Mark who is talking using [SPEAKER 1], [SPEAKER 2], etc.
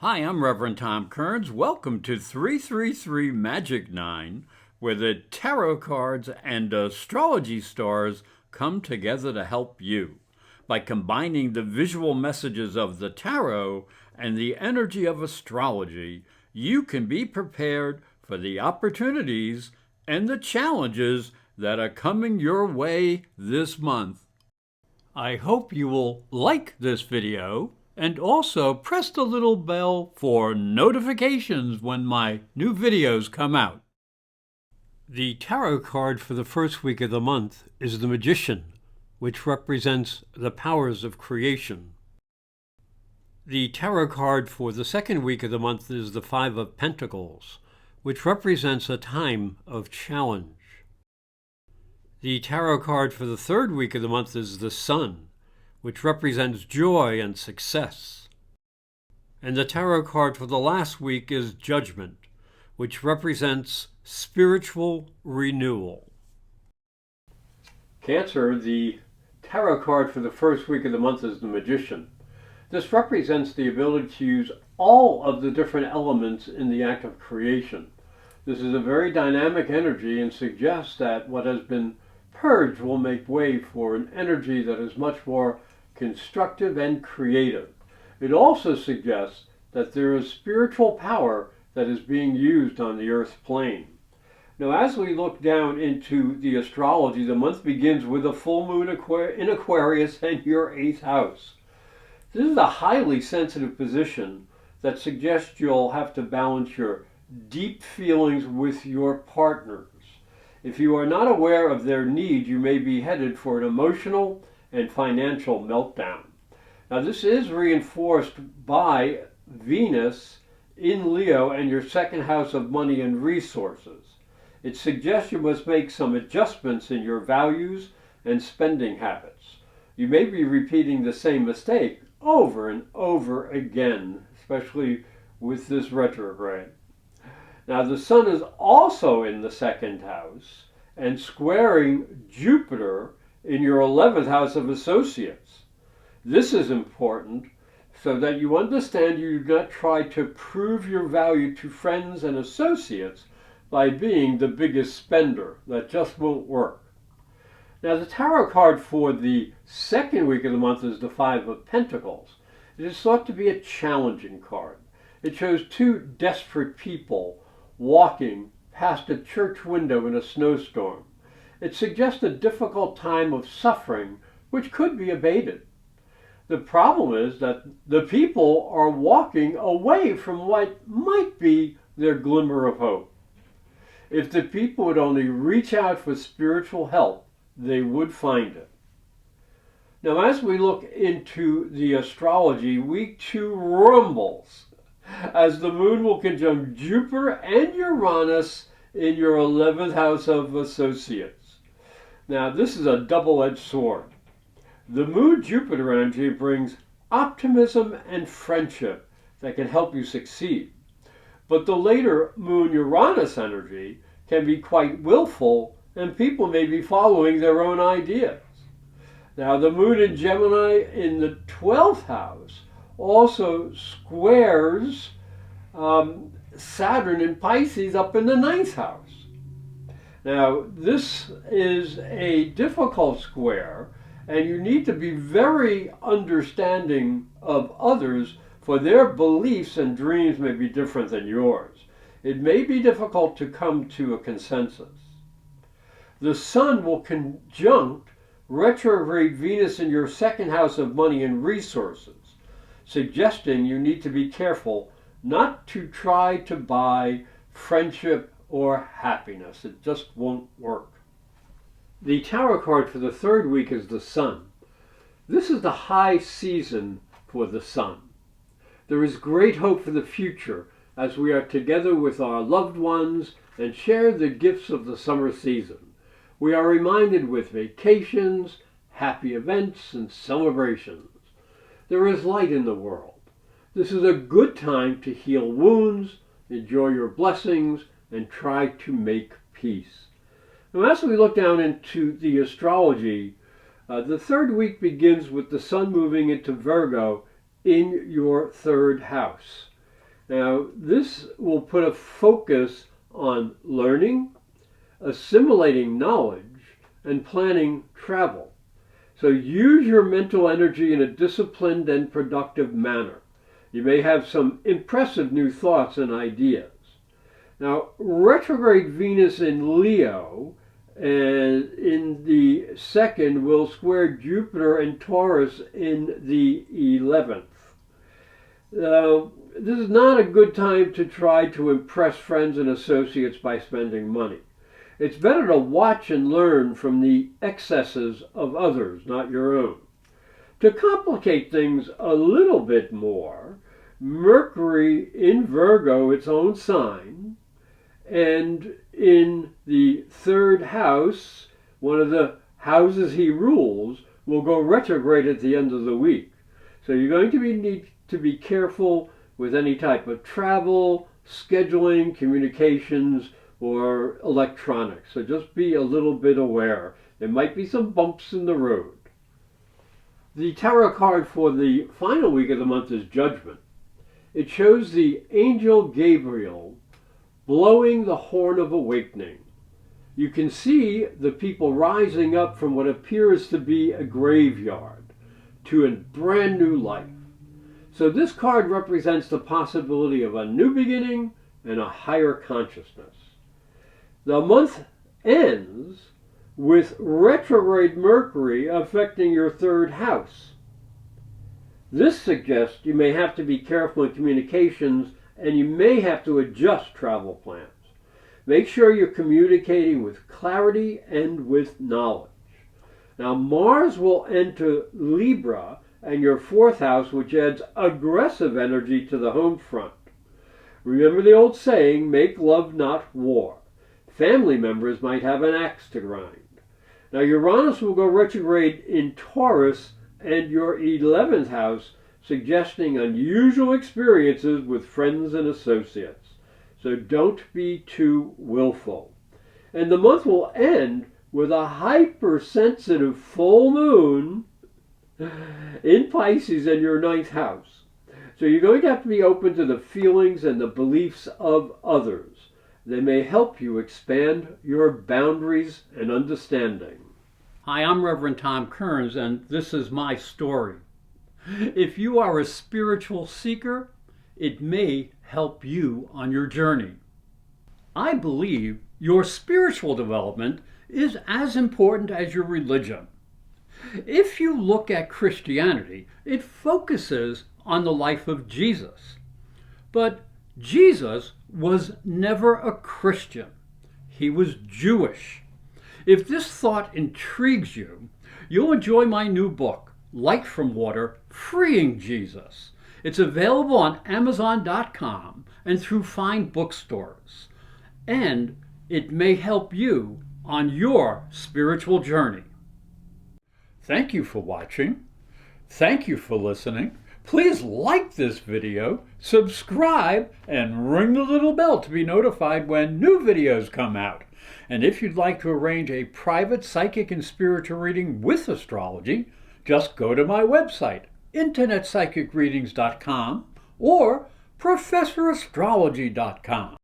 [SPEAKER 1] Hi, I'm Reverend Tom Kearns. Welcome to 333 Magic 9, where the tarot cards and astrology stars come together to help you. By combining the visual messages of the tarot and the energy of astrology, you can be prepared for the opportunities and the challenges that are coming your way this month. I hope you will like this video and also press the little bell for notifications when my new videos come out. The tarot card for the first week of the month is the Magician, which represents the powers of creation. The tarot card for the second week of the month is the Five of Pentacles, which represents a time of challenge. The tarot card for the third week of the month is the Sun, which represents joy and success. And the tarot card for the last week is Judgment, which represents spiritual renewal. Cancer, the tarot card for the first week of the month is the Magician. This represents the ability to use all of the different elements in the act of creation. This is a very dynamic energy and suggests that what has been purged will make way for an energy that is much more constructive and creative. It also suggests that there is spiritual power that is being used on the Earth's plane. Now, as we look down into the astrology, the month begins with a full moon in Aquarius and your 8th house. This is a highly sensitive position that suggests you'll have to balance your deep feelings with your partners. If you are not aware of their needs, you may be headed for an emotional and financial meltdown. Now, this is reinforced by Venus in Leo and your second house of money and resources. It suggests you must make some adjustments in your values and spending habits. You may be repeating the same mistake over and over again, especially with this retrograde. Now, the Sun is also in the second house and squaring Jupiter in your 11th house of associates. This is important so that you understand you do not try to prove your value to friends and associates by being the biggest spender. That just won't work. Now, the tarot card for the second week of the month is the Five of Pentacles. It is thought to be a challenging card. It shows two desperate people walking past a church window in a snowstorm. It suggests a difficult time of suffering which could be abated. The problem is that the people are walking away from what might be their glimmer of hope. If the people would only reach out for spiritual help, they would find it. Now, as we look into the astrology, week 2 rumbles as the moon will conjunct Jupiter and Uranus in your 11th house of associates. Now, this is a double-edged sword. The moon-Jupiter energy brings optimism and friendship that can help you succeed. But the later moon-Uranus energy can be quite willful, and people may be following their own ideas. Now, the moon in Gemini in the 12th house also squares Saturn in Pisces up in the 9th house. Now, this is a difficult square, and you need to be very understanding of others, for their beliefs and dreams may be different than yours. It may be difficult to come to a consensus. The Sun will conjunct retrograde Venus in your second house of money and resources, suggesting you need to be careful not to try to buy friendship or happiness. It just won't work. The tarot card for the third week is the Sun. This is the high season for the Sun. There is great hope for the future as we are together with our loved ones and share the gifts of the summer season. We are reminded with vacations, happy events, and celebrations. There is light in the world. This is a good time to heal wounds, enjoy your blessings, and try to make peace. Now, as we look down into the astrology, the third week begins with the Sun moving into Virgo in your third house. Now, this will put a focus on learning, assimilating knowledge, and planning travel. So use your mental energy in a disciplined and productive manner. You may have some impressive new thoughts and ideas. Now, retrograde Venus in Leo and in the second will square Jupiter and Taurus in the 11th. This is not a good time to try to impress friends and associates by spending money. It's better to watch and learn from the excesses of others, not your own. To complicate things a little bit more, Mercury in Virgo, its own sign, and in the third house, one of the houses he rules, will go retrograde at the end of the week. So you're going to need to be careful with any type of travel, scheduling, communications, or electronics. So just be a little bit aware. There might be some bumps in the road. The tarot card for the final week of the month is Judgment. It shows the angel Gabriel blowing the horn of awakening. You can see the people rising up from what appears to be a graveyard to a brand new life. So this card represents the possibility of a new beginning and a higher consciousness. The month ends with retrograde Mercury affecting your third house. This suggests you may have to be careful in communications and you may have to adjust travel plans. Make sure you're communicating with clarity and with knowledge. Now, Mars will enter Libra and your fourth house, which adds aggressive energy to the home front. Remember the old saying, make love, not war. Family members might have an axe to grind. Now, Uranus will go retrograde in Taurus and your 11th house, suggesting unusual experiences with friends and associates. So don't be too willful. And the month will end with a hypersensitive full moon in Pisces in your 9th house. So you're going to have to be open to the feelings and the beliefs of others. They may help you expand your boundaries and understanding.
[SPEAKER 2] Hi, I'm Reverend Tom Kearns, and this is my story. If you are a spiritual seeker, it may help you on your journey. I believe your spiritual development is as important as your religion. If you look at Christianity, it focuses on the life of Jesus. But Jesus was never a Christian. He was Jewish. If this thought intrigues you, you'll enjoy my new book, Light from Water, Freeing Jesus. It's available on Amazon.com and through fine bookstores. And it may help you on your spiritual journey. Thank you for watching. Thank you for listening. Please like this video, subscribe, and ring the little bell to be notified when new videos come out. And if you'd like to arrange a private psychic and spiritual reading with astrology, just go to my website, internetpsychicreadings.com or professorastrology.com.